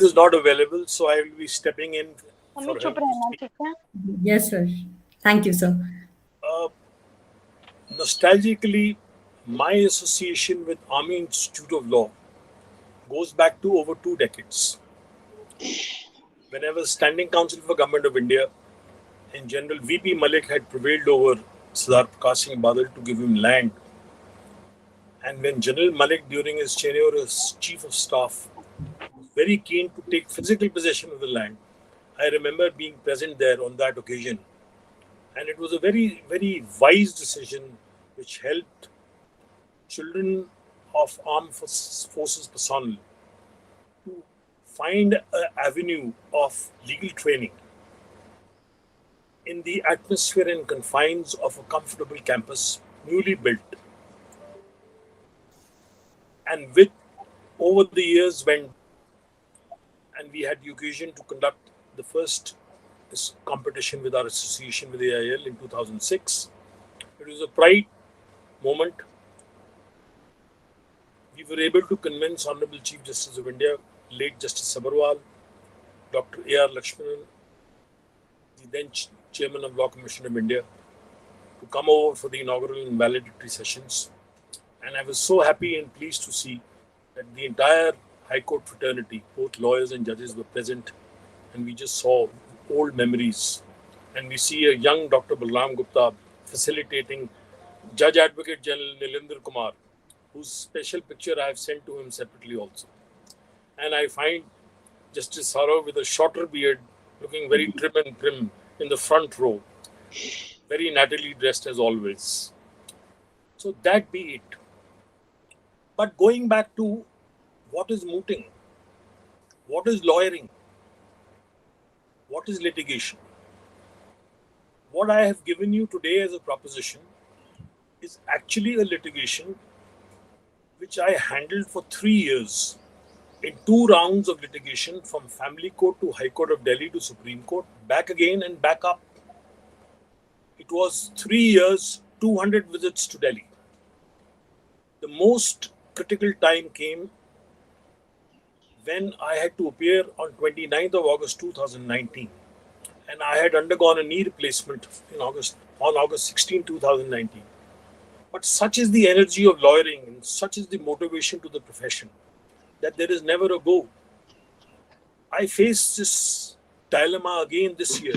is not available, so I will be stepping in mummy for चुप him to रहना, speak. ठीक है? Yes, sir. Thank you, sir. Uh, Nostalgically, my association with Army Institute of Law goes back to over 2 decades. When I was standing counsel for Government of India, and General V.P. Malik had prevailed over Sardar Prakash Singh Badal to give him land. And when General Malik, during his tenure as Chief of Staff, was very keen to take physical possession of the land, I remember being present there on that occasion. And it was a very, very wise decision which helped children of armed forces personnel to find an avenue of legal training in the atmosphere and confines of a comfortable campus newly built, and with over the years when and we had the occasion to conduct the first this competition with our association with AIL in 2006. It was a pride moment. We were able to convince Honorable Chief Justice of India, late Justice Sabarwal, Dr. A.R. Lakshmanan, the then Chairman of Law Commission of India, to come over for the inaugural and valedictory sessions. And I was so happy and pleased to see that the entire High Court fraternity, both lawyers and judges, were present, and we just saw old memories. And we see a young Dr. Balram Gupta facilitating Judge Advocate General Nilendra Kumar, whose special picture I have sent to him separately also. And I find Justice Saurav with a shorter beard, looking very trim and prim in the front row, very nattily dressed as always. So that be it. But going back to what is mooting, what is lawyering, what is litigation? What I have given you today as a proposition is actually a litigation which I handled for 3 years in 2 rounds of litigation, from Family Court to High Court of Delhi to Supreme Court, back again and back up. It was 3 years, 200 visits to Delhi. The most critical time came when I had to appear on 29th of August 2019, and I had undergone a knee replacement on August 16, 2019. But such is the energy of lawyering and such is the motivation to the profession that there is never a go. I faced this dilemma again this year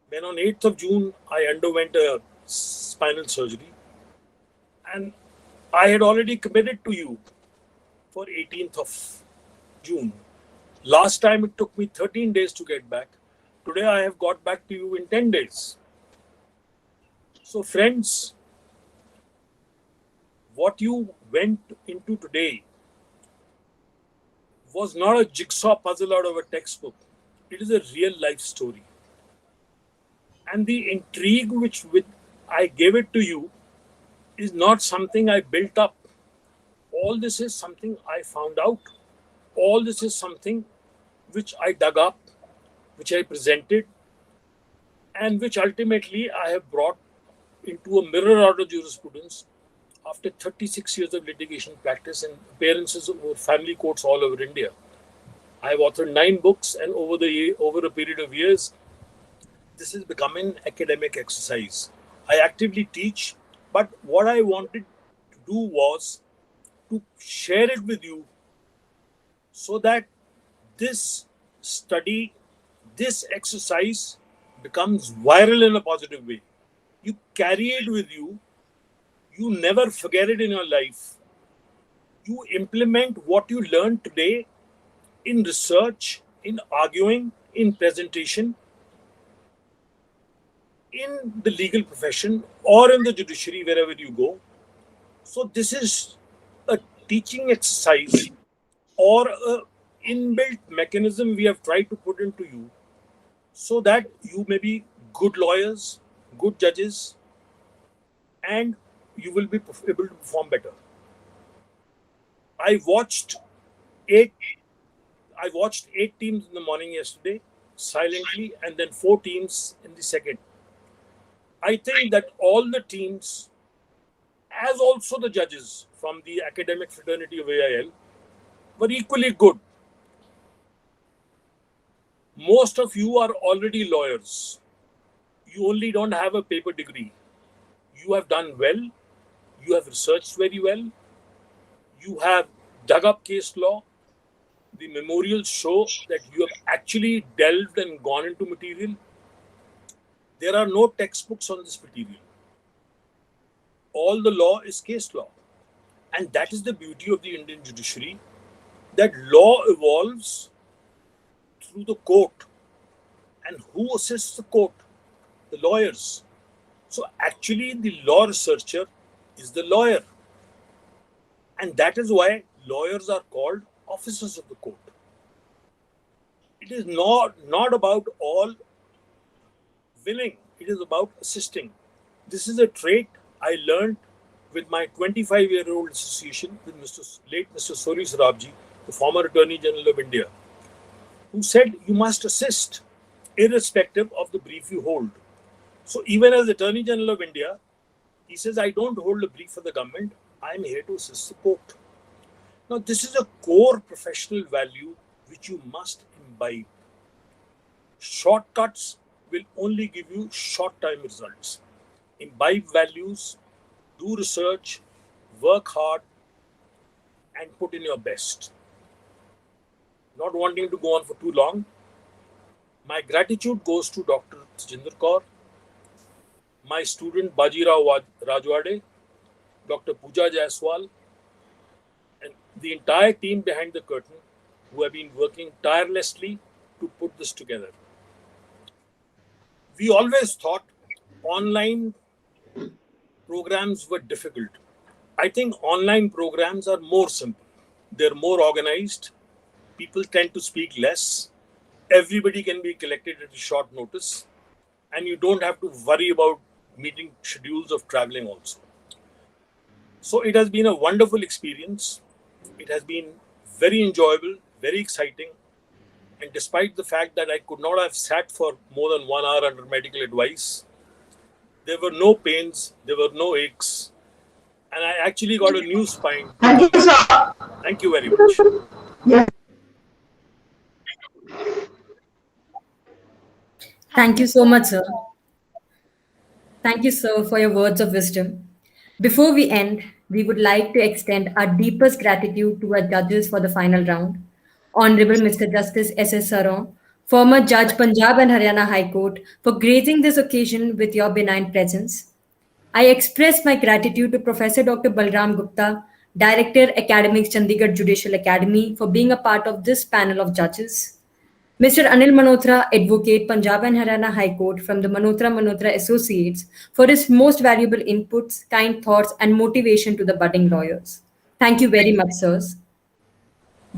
when on 8th of June I underwent a spinal surgery, and I had already committed to you for 18th of June. Last time it took me 13 days to get back. Today I have got back to you in 10 days. So friends, what you went into today was not a jigsaw puzzle out of a textbook. It is a real life story. And the intrigue which I gave it to you is not something I built up. All this is something I found out. All this is something which I dug up, which I presented, and which ultimately I have brought into a mirror order jurisprudence after 36 years of litigation practice and appearances over family courts all over India. I have authored 9 books, and over a period of years, this has become an academic exercise. I actively teach, but what I wanted to do was to share it with you so that this study, this exercise becomes viral in a positive way. You carry it with you. You never forget it in your life. You implement what you learned today in research, in arguing, in presentation, in the legal profession or in the judiciary, wherever you go. So this is a teaching exercise or a inbuilt mechanism we have tried to put into you so that you may be good lawyers, good judges, and you will be able to perform better. I watched 8 teams in the morning yesterday silently, and then 4 teams in the second. I think that all the teams, as also the judges from the academic fraternity of AIL, were equally good. Most of you are already lawyers. You only don't have a paper degree. You have done well. You have researched very well. You have dug up case law. The memorials show that you have actually delved and gone into material. There are no textbooks on this material. All the law is case law. And that is the beauty of the Indian judiciary, that law evolves through the court. And who assists the court? The lawyers. So actually the law researcher is the lawyer. And that is why lawyers are called officers of the court. It is not about all winning. It is about assisting. This is a trait I learned with my 25-year-old association with late Mr. Sori Sarabji, the former Attorney General of India, who said you must assist irrespective of the brief you hold. So even as Attorney General of India, he says, I don't hold a brief for the government. I'm here to assist the court. Now, this is a core professional value which you must imbibe. Shortcuts will only give you short-time results. Imbibe values, do research, work hard, and put in your best. Not wanting to go on for too long, my gratitude goes to Dr. Tejinder Kaur, my student Bajirao Rajwade, Dr. Pooja Jaiswal, and the entire team behind the curtain who have been working tirelessly to put this together. We always thought online programs were difficult. I think online programs are more simple. They're more organized. People tend to speak less. Everybody can be collected at a short notice. And you don't have to worry about meeting schedules of traveling also. So it has been a wonderful experience. It has been very enjoyable, very exciting. And despite the fact that I could not have sat for more than 1 hour under medical advice, there were no pains, there were no aches. And I actually got a new spine. Thank you, sir. Thank you very much. Yes. Thank you so much, sir. Thank you, sir, for your words of wisdom. Before we end, we would like to extend our deepest gratitude to our judges for the final round. Honorable Mr. Justice S.S. Saron, former Judge Punjab and Haryana High Court, for gracing this occasion with your benign presence. I express my gratitude to Professor Dr. Balram Gupta, Director, Academics, Chandigarh Judicial Academy, for being a part of this panel of judges. Mr. Anil Manotra, Advocate, Punjab and Haryana High Court from the Manotra Associates, for his most valuable inputs, kind thoughts, and motivation to the budding lawyers. Thank you very much, sirs.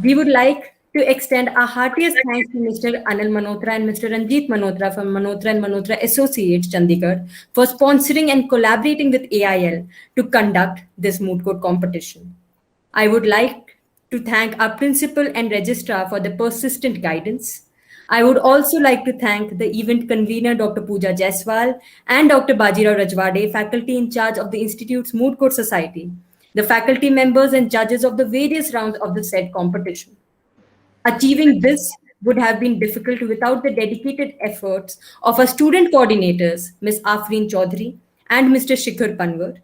We would like to extend our heartiest thanks to Mr. Anil Manotra and Mr. Ranjit Manotra from Manotra Associates, Chandigarh, for sponsoring and collaborating with AIL to conduct this moot court competition. I would like to thank our principal and registrar for the persistent guidance. I would also like to thank the event convener, Dr. Pooja Jaiswal, and Dr. Bajirao Rajwade, faculty in charge of the Institute's Moot Court Society, the faculty members and judges of the various rounds of the said competition. Achieving this would have been difficult without the dedicated efforts of our student coordinators, Ms. Afreen Chaudhary and Mr. Shikhar Panwar,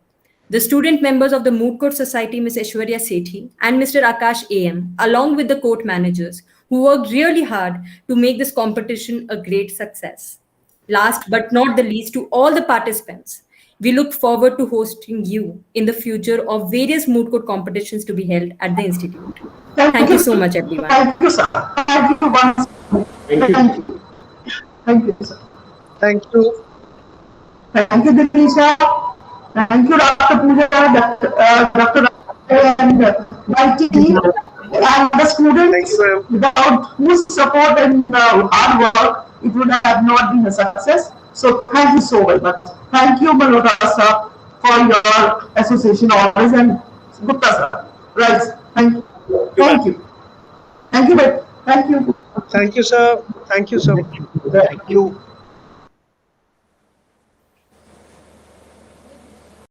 the student members of the Moot Court Society, Ms. Aishwarya Sethi and Mr. Akash AM, along with the court managers, who worked really hard to make this competition a great success. Last but not the least, to all the participants, we look forward to hosting you in the future of various moot court competitions to be held at the Institute. Thank you so much, everyone. Thank you, sir. Thank you once. Thank you. Thank you, sir. Thank you. Thank you, Dinisha. Thank you, Dr. Pooja, Dr. and my team and the students. Without whose support and hard work, it would have not been a success. So thank you so very much. Thank you, Malhotra sir, for your association always, and Gupta sir. Right. Thank you. Thank you. Thank you. Thank you. Thank you, sir. Thank you, sir. Thank you.